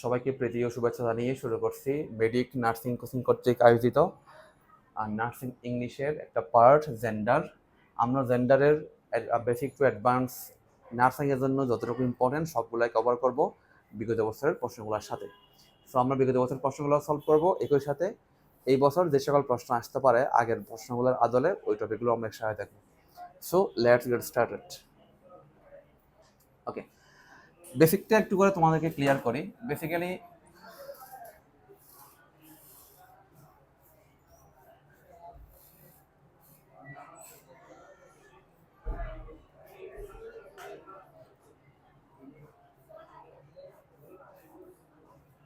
সবাইকে প্রীতি ও শুভেচ্ছা জানিয়ে শুরু করছি মেডিক নার্সিং কোচিং কর্তৃক আয়োজিত আর নার্সিং ইংলিশের একটা পার্ট জেন্ডার। আমরা জেন্ডারের বেসিক টু অ্যাডভান্স নার্সিংয়ের জন্য যতটুকু ইম্পর্টেন্ট সবগুলাই কভার করব বিগত বছরের প্রশ্নগুলোর সাথে। সো আমরা বিগত বছরের প্রশ্নগুলো সলভ করব, একই সাথে এই বছর যে সকল প্রশ্ন আসতে পারে আগের প্রশ্নগুলোর আদলে ওই টপিকগুলো আমরা একসাথে দেখব। So let's get started. Okay, বেসিকটা একটু করে তোমাদেরকে ক্লিয়ার করি। বেসিক্যালি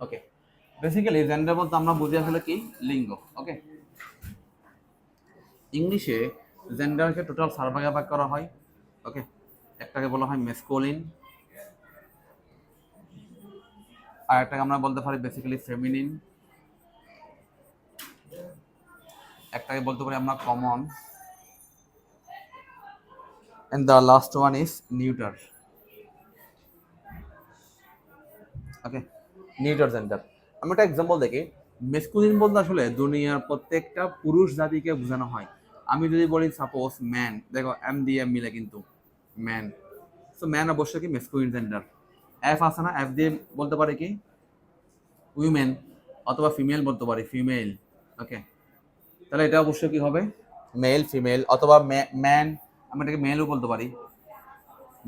ওকে, বেসিক্যালি জেন্ডার বলতে আমরা বুঝি আসলে কি লিঙ্গ। ওকে, ইংলিশে জেন্ডারকে টোটাল 4 ভাগে ভাগ করা হয়। ওকে, একটাকে বলা হয় মেসকোলিন, আর একটাকে আমরা বলতে পারি বেসিক্যালি ফেমিনিন, একটাকে বলতে পারি আমরা common, and the last one is neuter. Okay, neuter gender. আমি একটা এক্সাম্পল দেখি। মেসকোলিন বলতে আসলে দুনিয়ার প্রত্যেকটা পুরুষ জাতিকে বোঝানো হয়। আমি যদি বলি সাপোজ ম্যান, দেখো এম দিয়ে এম মিলে কিন্তু ম্যান, সো ম্যান অবশ্যই কি মেসকোলিন জেন্ডার। এফ আছে না, এফ দিয়ে বলতে পারি কি উইমেন, অথবা ফিমেল বলতে পারি ফিমেল। ওকে, তাহলে এটা অবশ্যই কি হবে মেল ফিমেল, অথবা ম্যান, আমি এটাকে মেলও বলতে পারি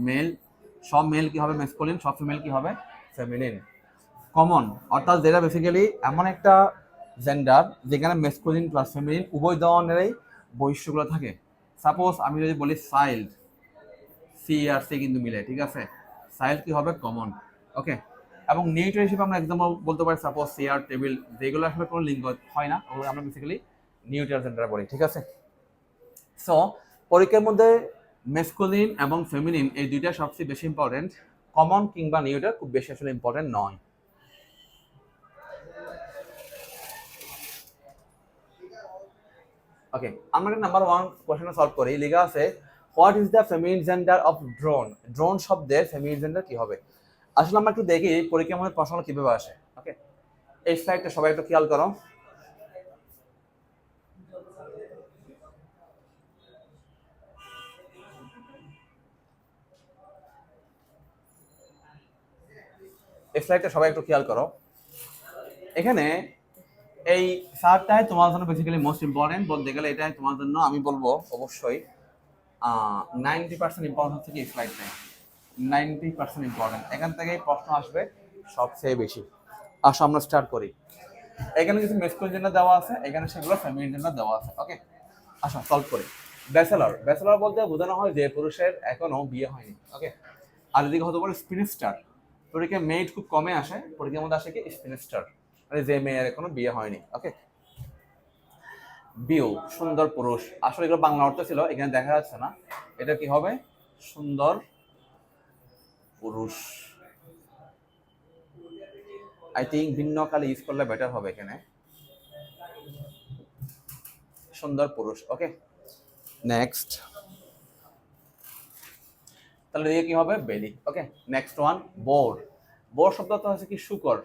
মেল। সব মেল কি হবে মেসকোলিন, সব ফিমেল কি হবে ফেমিনিন। কমন অর্থাৎ যেটা বেসিক্যালি এমন একটা জেন্ডার যেখানে মেসকোলিন প্লাস ফেমিনিন উভয় ধরনেরই বৈশিষ্ট্যগুলো থাকে। সাপোজ আমি যদি বলি চাইল্ড, সি আর সি কিন্তু মিলে, ঠিক আছে, চাইল্ড কি হবে কমন। ওকে, এবং নিউটার হিসেবে আমরা এক্সাম্পল বলতে পারি সাপোজ চেয়ার টেবিল, যেগুলো আসলে কোনো লিঙ্গ হয় না ওগুলো আমরা বেসিক্যালি নিউটার জেন্ডার বলি, ঠিক আছে। সো পরীক্ষার মধ্যে মেসকোলিন এবং ফেমিনিন এই দুইটা সবচেয়ে বেশি ইম্পর্টেন্ট, কমন কিংবা নিউটার খুব বেশি আসলে ইম্পর্টেন্ট নয়। ওকে, আমরা নাম্বার 1 কোশ্চেনটা সলভ করি। লেখা আছে what is the feminine gender of drone. Drone শব্দের ফেমিনিন জেন্ডার কি হবে? আসলে আমরা একটু দেখি পরীক্ষার মধ্যে প্রশ্নগুলো কিভাবে আসে। ওকে, এই স্লাইডটা সবাই একটু খেয়াল করো। এই স্লাইডটা সবাই একটু খেয়াল করো। এখানে এই সারটাই তোমার জন্য বেসিক্যালি মোস্ট ইম্পর্টেন্ট বলতে গেলে, এটাই তোমার জন্য আমি বলবো অবশ্যই 90% ইম্পর্টেন্ট হচ্ছে কি স্লাইডটাই, 90% ইম্পর্টেন্ট। এখান থেকেই প্রশ্ন আসবে সবচেয়ে বেশি। আসো আমরা স্টার্ট করি। এখানে কিছু মেসকোলিন জেন্ডার দেওয়া আছে, এখানে সেগুলো ফেমিনিন জেন্ডার দেওয়া আছে। ওকে, আসো সলভ করি। ব্যাচেলর, ব্যাচেলর বলতে বোঝানো হয় যে পুরুষের এখনো বিয়ে হয়নি। ওকে, আর এদিকে হতে পারে স্পিনিস্টার, পরীক্ষা মেয়ের খুব কমে আসে, পরীক্ষার মধ্যে আসে কি স্পিনিস্টার, মানে যে মেয়ের এখনো বিয়ে হয়নি। ওকে, বিউ সুন্দর পুরুষ, আসলে এগুলো বাংলা অর্থ ছিল, এখানে দেখা যাচ্ছে না, এটা কি হবে সুন্দর পুরুষ। আই থিঙ্ক ভিন্ন কালে ইউজ করলে বেটার হবে এখানে, সুন্দর পুরুষ। ওকে, নেক্সট, তাহলে দিয়ে কি হবে বেলি। ওকে, নেক্সট ওয়ান বোর। বোর শব্দটা হচ্ছে কি শুকর,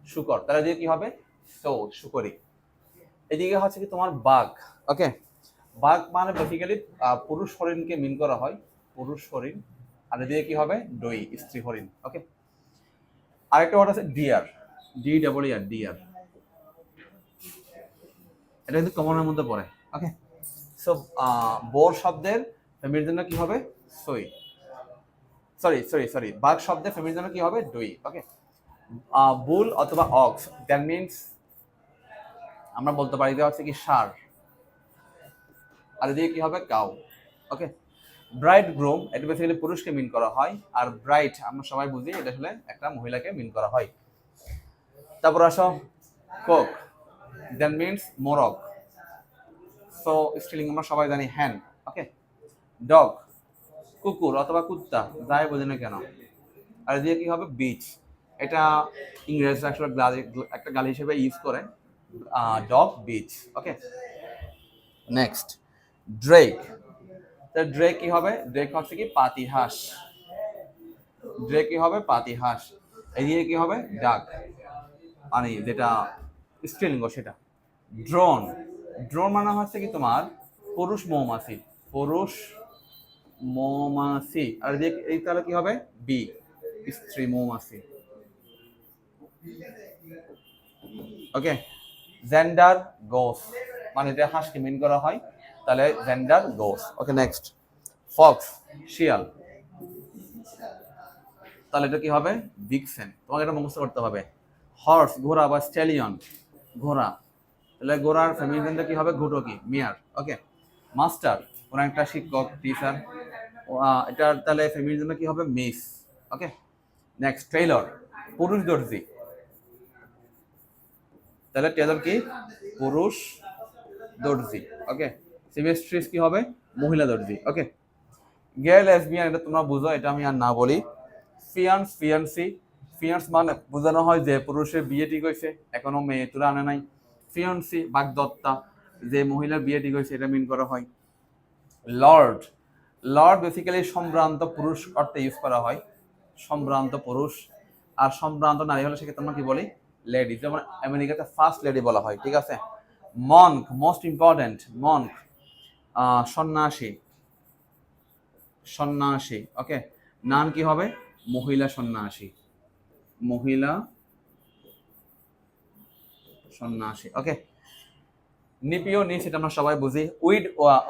শুকর, তাহলে দিয়ে কি হবে সো শুকরি। এদিকে হচ্ছে কি তোমার বাঘ। ওকে, বাঘ মানে বেসিক্যালি পুরুষ হরিণকে মিন করা হয়, পুরুষ হরিণ, আর এদিকে কি হবে ডই, স্ত্রী হরিণ। ওকে, আরেকটা ওয়ার্ড আছে ডিয়ার, ডি ডাবল ইয়ার, ডিয়ার, এটা কিন্তু কমনের মধ্যে পড়ে। ওকে, সো বোর শব্দের ফেমিনিন জন্য কি হবে সই, সরি সরি সরি, বাঘ শব্দের ফেমিনিন জন্য কি হবে ডই। ওকে, বুল অথবা অক্স, দ্যাট মিনস আমরা বলতে পারি যে হচ্ছে কি ষাঁড়, আর এদিকে কি হবে কাউ। ওকে, ব্রাইড গ্রুম, এটা বেসিক্যালি পুরুষকে মিন করা হয়, আর ব্রাইট আমরা সবাই বুঝি এটা আসলে একটা মহিলাকে মিন করা হয়। তারপর আসো কোক, দ্যাট মিনস মোরগ, সো স্টিলিং আমরা সবাই জানি হ্যান। ওকে, ডগ কুকুর অথবা কুত্তা, যাই বোঝে না কেন, আর এদিকে কি হবে বিচ, এটা ইংরেজরা আসলে একটা গালি হিসেবে ইউজ করে, ডগ বিচ। ওকে, নেক্সট ড্রেক, ড্রেক কি হবে, ড্রেক হচ্ছে কি পাতিহাঁস। ড্রে কি হবে পাতিহাঁস, এদিকে কি হবে ডাক, মানে যেটা স্ত্রীলিঙ্গ সেটা। ড্রোন, ড্রোন মানে হচ্ছে কি তোমার পুরুষ মৌমাছি, পুরুষ মৌমাছি, আর এই তাহলে কি হবে বি, স্ত্রী মৌমাছি। ওকে, জেন্ডার গোস, মানে এটা হাঁসকে মিন করা হয়, তাহলে জেন্ডার গোস। ওকে নেক্সট, ফক্স শিয়াল, তাহলে এটা কি হবে ভিক্সেন, তোমাকে এটা মুখস্থ করতে হবে। হর্স ঘোড়া বা স্ট্যালিয়ন, ঘোড়া, তাহলে ঘোড়ার ফেমিনিনটা কি হবে ঘুটকি মিয়ার। ওকে, মাস্টার কোন একটা শিক্ষক টিচার, এটার তাহলে ফেমিনিন কি হবে মিস। ওকে নেক্সট, টেইলর পুরুষ দর্জি, তাহলে টেইলর কি পুরুষ দর্জি। ওকে, সিমেস্ট্রিস কি হবে মহিলা দর্জি। ওকে, গে লেসবিয়ান এটা তোমরা বুঝো, এটা আমি আর না বলি। ফিয়ান্স ফিয়ান্সি, ফিয়ান্স মানে বোঝানো হয় যে পুরুষের বিয়ে ঠিক হয়েছে এখনো মেয়ে তুলে আনে নাই। ফিয়ান্সি বাগদত্তা, যে মহিলার বিয়ে ঠিক হয়েছে এটা মিন করা হয়। লর্ড, লর্ড বেসিক্যালি সম্ভ্রান্ত পুরুষ অর্থে ইউজ করা হয়, সম্ভ্রান্ত পুরুষ। আর সম্ভ্রান্ত নারী হলে সেক্ষেত্রে আমরা কি বলি লেডি, যেমন আমেরিকাতে ফার্স্ট লেডি বলা হয়। ঠিক আছে, মঙ্ক মোস্ট ইম্পর্টেন্ট, মঙ্ক সন্ন্যাসী, সন্ন্যাসী। ওকে, নান কি হবে মহিলা সন্ন্যাসী, মহিলা সন্ন্যাসী। ওকে, নিপিও নিস এটা আমরা সবাই বুঝি।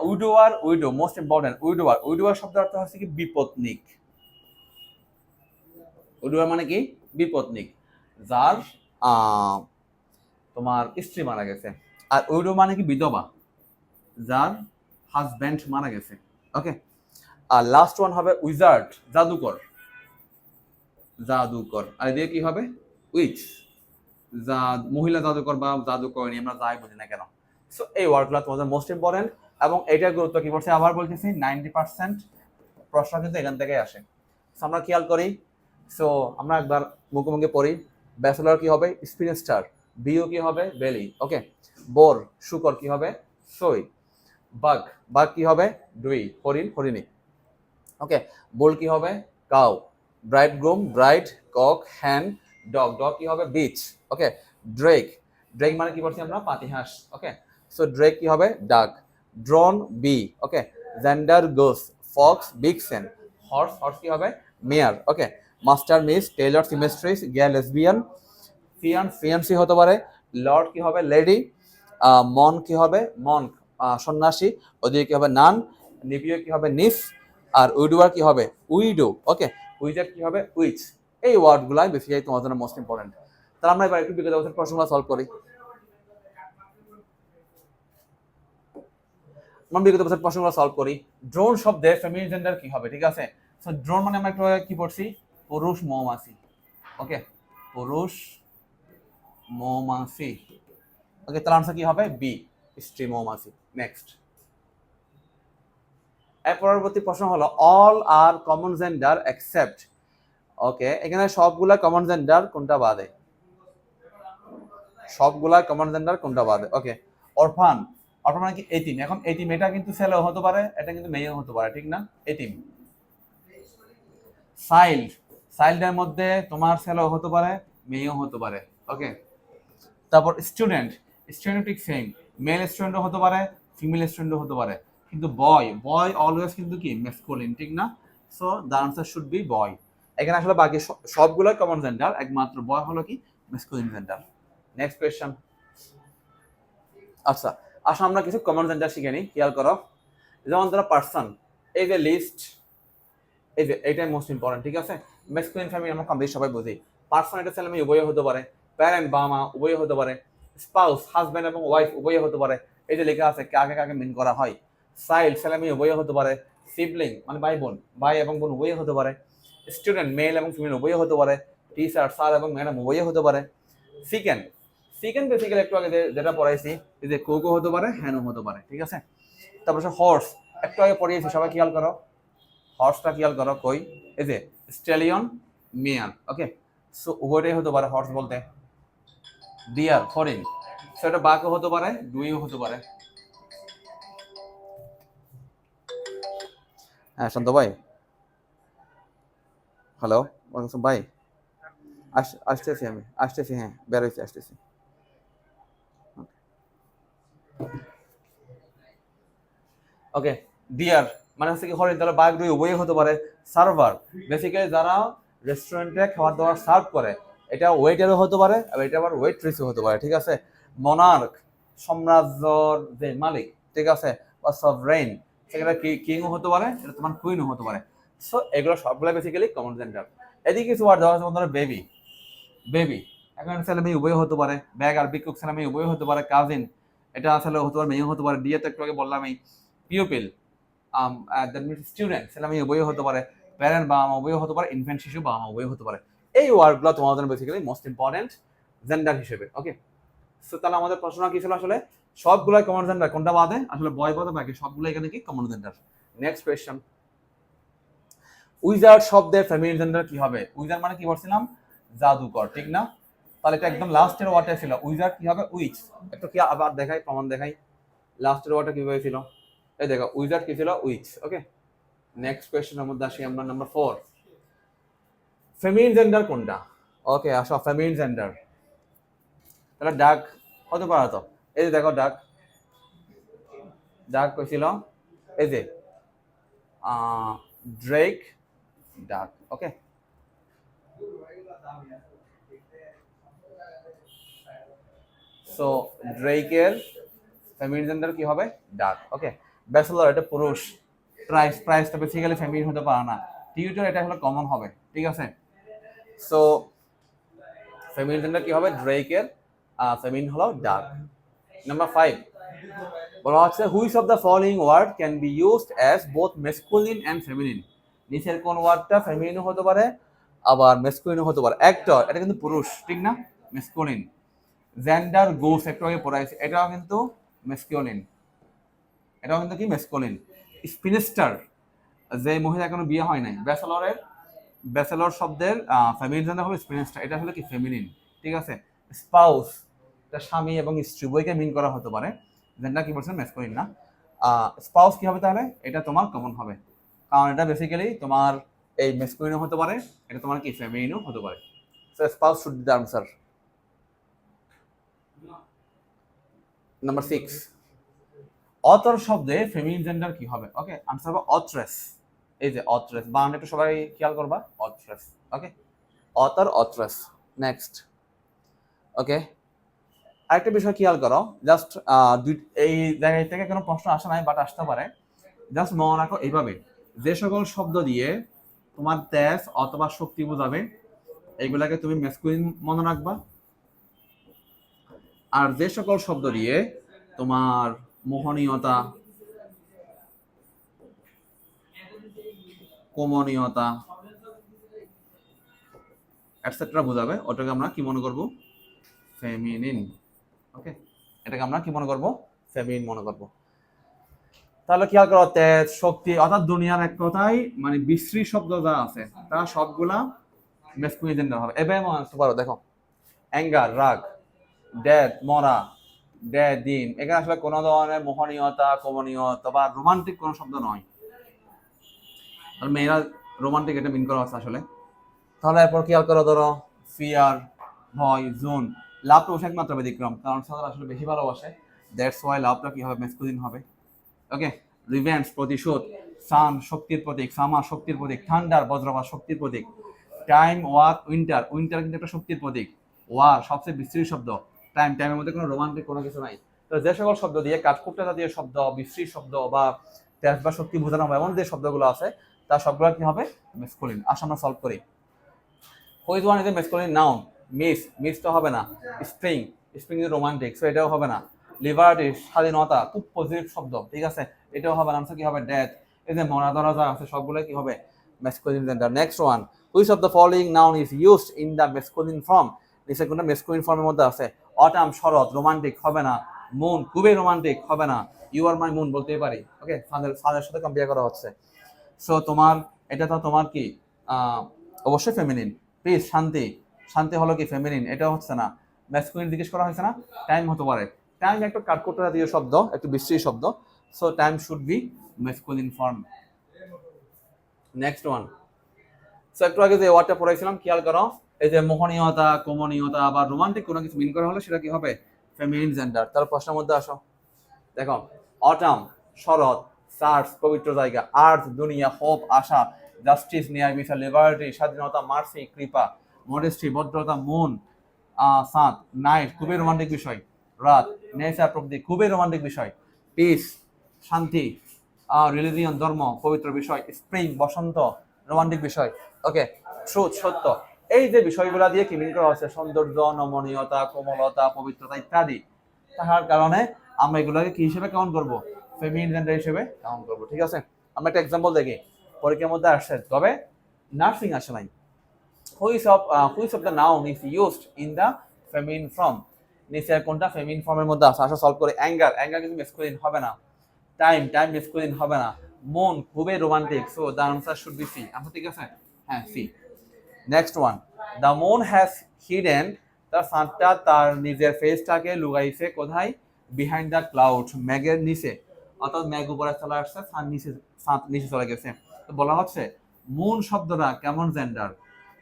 উইডোয়ার, উইডো মোস্ট ইম্পর্টেন্ট, উইডোয়ার, উইডোয়ার শব্দের অর্থ হচ্ছে কি বিপত্নিক। উইডোয়ার মানে কি বিপত্নিক, যার তোমার স্ত্রী মারা গেছে। আর উইডো মানে কি বিধবা, যার হাজব্যান্ড মারা গেছে। ওকে, আর লাস্ট ওয়ান হবে উইজার্ড, জাদুকর, জাদুকর। আর এদিকে কি হবে উইচ, যা মহিলা জাদুকর বা জাদুকরণী, আমরা যাই বুঝি না কেন। সো এই ওয়ার্ডগুলো তোমাদের মোস্ট ইম্পর্টেন্ট, এবং এইটার গুরুত্ব কি বলছে আবার বলতেছি 90% প্রশ্ন কিন্তু এখান থেকে আসে। আমরা খেয়াল করি। সো আমরা একবার মুখোমুখি পড়ি। ব্যাচেলর কি হবে স্পিনস্টার, বিও কি হবে বেলি। ওকে, বোর শুকর কি হবে সই, বাঘ, বাঘ কি হবে ডুই, হরিণ হরিণী। ওকে, বোল কি হবে cow, bride groom bride, cock hen, dog, dog কি হবে বিচ। ওকে, ড্রেক, ড্রেক মানে কি বলছি আমরা পাতিহাঁস। ওকে, সো ড্রেক কি হবে ডাক, ড্রোন বি। ওকে, জেন্ডার গোস, ফক্স বিগসেন, হর্স, হর্স কি হবে মেয়ার। ওকে, মাস্টার মিস, টেইলর সিমেস্ট্রিস, গে লেসবিয়ান, ফিয়ান ফিয়ান্সি হতে পারে, লর্ড কি হবে লেডি, মন কি হবে মনক সন্ন্যাসী, ওদিকে কি হবে নান, নিপিও কি হবে নিস, আর উইডোয়ার কি হবে উইডো। ওকে, উইজার কি হবে উইচ। এই ওয়ার্ডগুলাই বেসিক্যালি তোমার জন্য মোস্ট ইম্পর্টেন্ট। তাহলে আমরা এবার একটু বিগত বছর প্রশ্নগুলো সলভ করি। আমরা বিগত বছর প্রশ্নগুলো সলভ করি। ড্রোন শব্দের ফেমিনিন জেন্ডার কি হবে, ঠিক আছে। সো ড্রোন মানে আমরা একটু কি পড়ছি পুরুষ মৌমাছি। ওকে, পুরুষ মৌমাছি। ওকে, তাহলে আনসার কি হবে বি, স্ত্রী মৌমাছি। নেক্সট, এর পরবর্তী প্রশ্ন হলো অল আর কমন জেন্ডার এক্সেপ্ট। ওকে, এখানে সবগুলা কমন জেন্ডার কোনটা বাদে, সবগুলা কমন জেন্ডার কোনটা বাদে। ওকে, অরফান, অরফান মানে কি এতিম। এখন এতিম এটা কিন্তু ছেলেও হতে পারে, এটা কিন্তু মেয়েও হতে পারে, ঠিক না এতিম। চাইল্ড, চাইল্ডের মধ্যে তোমার ছেলেও হতে পারে মেয়েও হতে পারে। ওকে, তারপর স্টুডেন্ট, স্টুডেন্ট ঠিক সেম, মেল স্টুডেন্টও হতে পারে ফিমেল স্টুডেন্টও হতে পারে। কিন্তু বয়, বয় অলওয়েজ কিন্তু কি ম্যাসকুলিন, ঠিক না। So the answer should be boy. এখানে আসলে বাকি সবগুলোই কমন জেন্ডার, একমাত্র বয় হলো কি ম্যাসকুলিন জেন্ডার। Next question. আচ্ছা, আসলে আমরা কিছু কমন জেন্ডার শিখে নিই, খেয়াল করো। যেমন ধরো পার্সন, এই যে লিস্ট, এই যে এইটাই মোস্ট ইম্পর্টেন্ট, ঠিক আছে। ম্যাসকুলিন ফ্যামিলি আমরা কম বেশি সবাই বুঝি। পার্সন এটা ছেলে মেয়ে উভয় হতে পারে, প্যারেন্ট বাবা মা উভয় হতে পারে, স্পাউস হাজব্যান্ড এবং ওয়াইফ উভয় হতে পারে। এই যে লেখা আছে কাকে কাকে মিন করা হয়। চাইল্ড ছেলে মেয়ে উভয় হতে পারে, সিবলিং মানে ভাই বোন, ভাই এবং বোন উভয় হতে পারে। স্টুডেন্ট মেল এবং ফিমেল উভয় হতে পারে। টিচার স্যার এবং ম্যাডাম উভয় হতে পারে। সিকেন্ড, সিকেন্ড বেসিক্যালি একটু আগে যেটা পড়াইছি, এই যে কোকো হতে পারে হ্যানও হতে পারে, ঠিক আছে। তারপর হর্স, একটু আগে পড়িয়েছি সবাই খেয়াল করো, হর্সটা খেয়াল করো কই, এই যে স্টেলিয়ন মেয়ার। ওকে, সো উভয়টাই হতে পারে হর্স বলতে। ডিয়ার হরিণ, সো এটা বাঘও হতে পারে ডুইও হতে পারে। হ্যাঁ শান্ত ভাই, হ্যালো, ভাই আসতেছি, আমি আসতেছি, হ্যাঁ বের হয়েছি, আসতেছি। ওকে, ডিয়ার মানে হচ্ছে কি হরিণ, তাহলে বাঘ দুই উভয়ই হতে পারে। সার্ভার বেসিক্যালি যারা রেস্টুরেন্টে খাবার দাবার সার্ভ করে, এটা ওয়েটারও হতে পারে, আর এটা আবার ওয়েট্রেসও হতে পারে, ঠিক আছে। মনার্ক সাম্রাজ্যর যে মালিক, ঠিক আছে, বা সভরেন, সেখানে কিংও হতে পারে, এটা তোমার কুইনও হতে পারে। সো এগুলো সবগুলো বেসিক্যালি কমন জেন্ডার। এদিকে কিছু ওয়ার্ড দেওয়া আছে, ধরো বেবি, বেবি এখন ছেলে মেয়ে উভয় হতে পারে। ব্যাগ আর বিক্ষোভ ছেলে মেয়ে উভয় হতে পারে। কাজিন এটা আসলে হতে পারে, মেয়েও হতে পারে। ডিএ তো একটু আগে বললাম এই। পিউপিল দ্যাট মিনস স্টুডেন্ট, ছেলে মেয়ে উভয় হতে পারে। প্যারেন্ট বাবা মা উভয় হতে পারে। ইনফ্যান্ট শিশু বাবা মা উভয় হতে পারে। এই ওয়ার্ডগুলো তোমাদের জন্য বেসিক্যালি মোস্ট ইম্পর্টেন্ট জেন্ডার হিসেবে। ওকে, সো তাহলে আমাদের প্রশ্ন কি ছিল আসলে? সবগুলাই কমন জেন্ডার, কোনটা বাদে? আসলে বয় বাদে বাকি সবগুলো এখানে কি common gender. Next question, wizard শব্দের ফেমিনিন জেন্ডার কি হবে? উইজার্ড মানে কি বলছিলাম? জাদুকর, ঠিক না? তাহলে এটা একদম লাস্টের ওয়ার্ডটা ছিল। উইজার্ড কি হবে? উইচ। একটু কি আবার দেখাই, প্রমাণ দেখাই। লাস্টের ওয়ার্ডটা কিভাবে ছিল? এই দেখো, উইজার্ড কি ছিল? উইচ। ওকে, নেক্সট কোয়েশ্চেনের মধ্যে আসি আমরা, নাম্বার 4। ফেমিনিন জেন্ডার কোনটা? ওকে, আসো ফেমিনিন জেন্ডার। তাহলে ডাক হতে পারে তো। এই যে দেখো ডাক, ডাক কইছিল এই যে ড্রেক, ডাক। ওকে, সো ড্রেকের ফেমিনিন জেন্ডার কি হবে? ডাক। ওকে, ব্যাচেলর এটা পুরুষ। প্রাইসটা বেসিক্যালি ফেমিনিন হতে পারে না। টিউটর এটা হলো কমন হবে, ঠিক আছে। সো ফেমিনিন জেন্ডার কি হবে? ড্রেকের ফেমিনিন হলো ডাক। নাম্বার 5 বলা হচ্ছে, which of the following word can be used as both masculine and feminine. নিচের কোন ওয়ার্ডটা ফেমিনিনও হতে পারে আবার মেসকুলিনও হতে পারে? অ্যাক্টর এটা কিন্তু পুরুষ, ঠিক না? মেসকুলিন। জেন্ডার গোস একটু আগে পড়াইছে, এটাও কিন্তু মেসকুলিন, এটাও কিন্তু কি মেসকুলিন। স্পিনিস্টার যে মহিলা এখনো বিয়ে হয় নাই, ব্যাচেলর শব্দের ফেমিনিন জেন্ডার হলো স্পিনিস্টার, এটা হলো কি ফেমিনিন, ঠিক আছে। স্পাউস এটা স্বামী এবং স্ত্রী উভয়কে মিন করা হতে পারে, জেন্ডার কি বলছেন? মেসকুলিন না। স্পাউস কি হবে তাহলে? এটা তোমার কমন হবে, কারণ এটা বেসিক্যালি তোমার এই মেসকুলিনও হতে পারে, এটা তোমার কি ফেমিনিনও হতে পারে। So spouse should be the answer. Number 6, author শব্দে ফেমিনিন জেন্ডার কি হবে? ওকে, আনসার হবে অথ্রেস। এই যে অথ্রেস, বানান একটু সবাই খেয়াল করবা, অথ্রেস। ওকে, অথর, অথ্রেস। নেক্সট, ওকে, আরেকটা বিষয় খেয়াল করো, জাস্ট এই জায়গা থেকে কোনো প্রশ্ন আসে নাই, বাট আসতে পারে। জাস্ট মনে রাখো এইভাবে, যে সকল শব্দ দিয়ে তোমার তেজ অথবা শক্তি বোঝাবে এইগুলাকে তুমি মেসকুলিন মনে রাখবা, আর যে সকল শব্দ দিয়ে তোমার মোহনীয়তা, কমনীয়তা এটসেট্রা বোঝাবে, ওটাকে আমরা কি মনে করব? ফেমিনিন। ওকে, এটাকে আমরা কি মনে করব? ফেমিনিন মনে করব। তাহলে খেয়াল করো, তেজ, শক্তি অর্থাৎ দুনিয়ার এক কথায় মানে বিশ্রী শব্দ যা আছে তা সবগুলা মেসকুলিন জেন্ডার হবে। এবার আসতে পারো, দেখো অ্যাঙ্গার রাগ, ডেথ মরা, ডে দিন, এখানে আসলে কোনো ধরনের মোহনীয়তা, কমনীয়তা বা রোমান্টিক কোনো শব্দ নয়, আর মেয়েরা রোমান্টিক এটা মিন করা আছে আসলে। তাহলে এরপর খেয়াল করো, ধরো ফিয়ার, ভয়, জোন। লাভটা অবশ্যই একমাত্র ব্যতিক্রম, কারণ সাধারণ আসলে বেশি ভালোবাসে, দ্যাটস ওয়াই লাভটা কি হবে? মেসকুলিন হবে। ওকে, রিভেঞ্জ প্রতিশোধ, সান শক্তির প্রতীক, সামার শক্তির প্রতীক, থান্ডার বজ্রপাত শক্তির প্রতীক, টাইম ওয়াক উইন্টার, উইন্টার কিন্তু একটা শক্তির প্রতীক, ওয়ার সবচেয়ে বিশ্রী শব্দ, টাইমের মধ্যে কোনো রোমান্টিক কোনো কিছু নাই। তো যে সকল শব্দ দিয়ে কাঠকুট্টা জাতীয় শব্দ, বিশ্রী শব্দ বা তেজ বা শক্তি বোঝানো হবে এমন যে শব্দগুলো আছে তা সবগুলো কি হবে? মেসকুলিন। আসলে আমরা সলভ করি। Which one is a masculine noun? Miss তো হবে না। Spring, spring is romantic, so এটাও হবে না। লিবার্টি স্বাধীনতা, খুব পজিটিভ শব্দ, ঠিক আছে, এটাও হবে না। কি হবে? ডেথ। এই যে মরা ধরা যা আছে সবগুলো কি হবে? Masculine gender. Next one, which of the following noun is used in the masculine form? নিচে কোনটা মেসকুলিন ফর্মের মধ্যে আছে? অটাম শরৎ, রোমান্টিক হবে না। মুন খুবই রোমান্টিক হবে না। ইউ আর মাই মুন বলতেই পারি। ওকে, ফাদারের সাথে কম্পেয়ার করা হচ্ছে। সো তোমার এটা তো তোমার কি অবশ্যই ফেমিনিন। পিস শান্তি, শান্তি হলো কি ফেমিনিন, এটা হচ্ছে না। ম্যাসকুলিন জিজ্ঞেস করা হয়েছে না, টাইম হতে পারে। টাইম একটু কাঠকোটরা দিয়ে শব্দ, একটু বিশ্রী শব্দ, so time should be masculine form. Next one, so একটু আগে যে ওয়ার্ডটা পড়াইছিলাম খেয়াল করো, এই যে মোহনীয়তা, কমনীয়তা বা রোমান্টিক কোনো কিছু মিন করা হলে সেটা কি হবে? Feminine gender. তাহলে প্রশ্নের মধ্যে আসো। দেখো, অটাম শরৎ, সার্স পবিত্র জায়গা, আর্থ দুনিয়া, হোপ আশা, জাস্টিস ন্যায় বিচার, লিবার্টি স্বাধীনতা, মার্সি কৃপা, মডেস্টি ভদ্রতা, মুন সাত, নাইট খুবই রোমান্টিক বিষয়, রাত, নেচার প্রকৃতি খুবই রোমান্টিক বিষয়, পিস শান্তি, রিলিজিয়ন ধর্ম পবিত্র বিষয়, স্প্রিং বসন্ত রোমান্টিক বিষয়, ওকে, ট্রুথ সত্য। এই যে বিষয়গুলো দিয়ে কি মিন করা হচ্ছে? সৌন্দর্য, নমনীয়তা, কোমলতা, পবিত্রতা ইত্যাদি থাকার কারণে আমরা এগুলোকে কি হিসেবে কাউন্ট করব? ফেমিনিন জেন্ডার হিসেবে কাউন্ট করব। ঠিক আছে, আমরা একটা এক্সাম্পল দেখি। পরীক্ষার মধ্যে আসছে, তবে নার্সিং আসে নাই। Which of the noun is used in the feminine form? নিচের কোনটা ফেমিনিন ফর্মের মধ্যে আছে? আসলে সলভ করে। অ্যাঙ্গার কিন্তু মেসকুলিন হবে না। টাইম মেসকুলিন হবে না। মন খুবই romantic, so the answer should be C. আচ্ছা ঠিক আছে, হ্যাঁ C. Next one, the moon has hidden, তার সানটা তার নিজের ফেসটাকে লুকাইছে কোথায়? বিহাইন্ড দ্য ক্লাউড, মেঘের নিচে। অর্থাৎ মেঘ উপরে চলে আসছে, সান নিচে চলে গেছে। তো বলা হচ্ছে মুন শব্দটা কেমন জেন্ডার?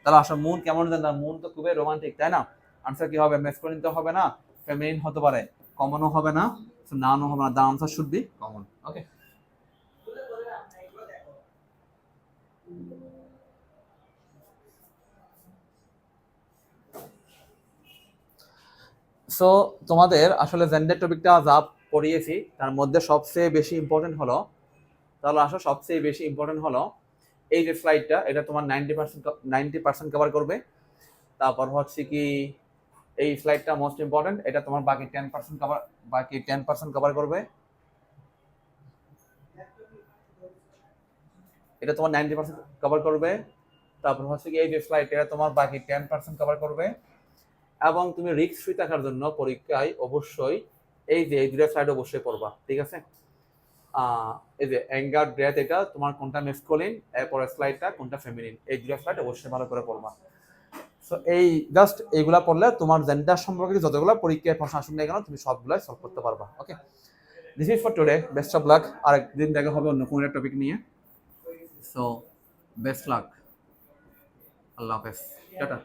তাহলে আসলে মুন কেমন জেন্ডার? মুন তো খুবই রোমান্টিক, তাই না? আনসার কি হবে? মেসকুলিন তো হবে না, ফেমিনিন হতে পারে, কমনও হবে না, নাউনও হবে না। The answer should B common. Okay, so তোমাদের আসলে জেন্ডার টপিকটা যা পড়িয়েছি তার মধ্যে সবচেয়ে বেশি ইম্পর্টেন্ট হলো, তাহলে আসলে সবচেয়ে বেশি ইম্পর্টেন্ট হলো এই যে স্লাইডটা, এটা তোমার 90% কভার করবে। তারপর হচ্ছে কি এই স্লাইডটা মোস্ট ইম্পর্টেন্ট, এটা তোমার বাকি 10% কভার করবে। এটা তোমার 90% কভার করবে। তারপর হচ্ছে কি এই যে স্লাইড, এটা তোমার বাকি 10% কভার করবে। এবং তুমি রিস্ক ফ্রি থাকার জন্য পরীক্ষায় অবশ্যই এই যে এই দুটো স্লাইড অবশ্যই পড়বা। ঠিক আছে, এই যে অ্যাঙ্গার ডেথ, এটা তোমার কোনটা মেসকুলিন, এরপর স্লাইডটা কোনটা ফেমিনিন, এই দুটো স্লাইড অবশ্যই ভালো করে পড়বা। সো এই জাস্ট এইগুলা পড়লে তোমার জেন্ডার সম্পর্কে যতগুলো পরীক্ষায় প্রশ্ন আসুন না কেন তুমি সবগুলাই সলভ করতে পারবা। Okay, this is for today. Best of luck. আরেকদিন দেখা হবে অন্য কোনো টপিক নিয়ে। সো বেস্ট লাক, আল্লাহ হাফেজ, টাটা।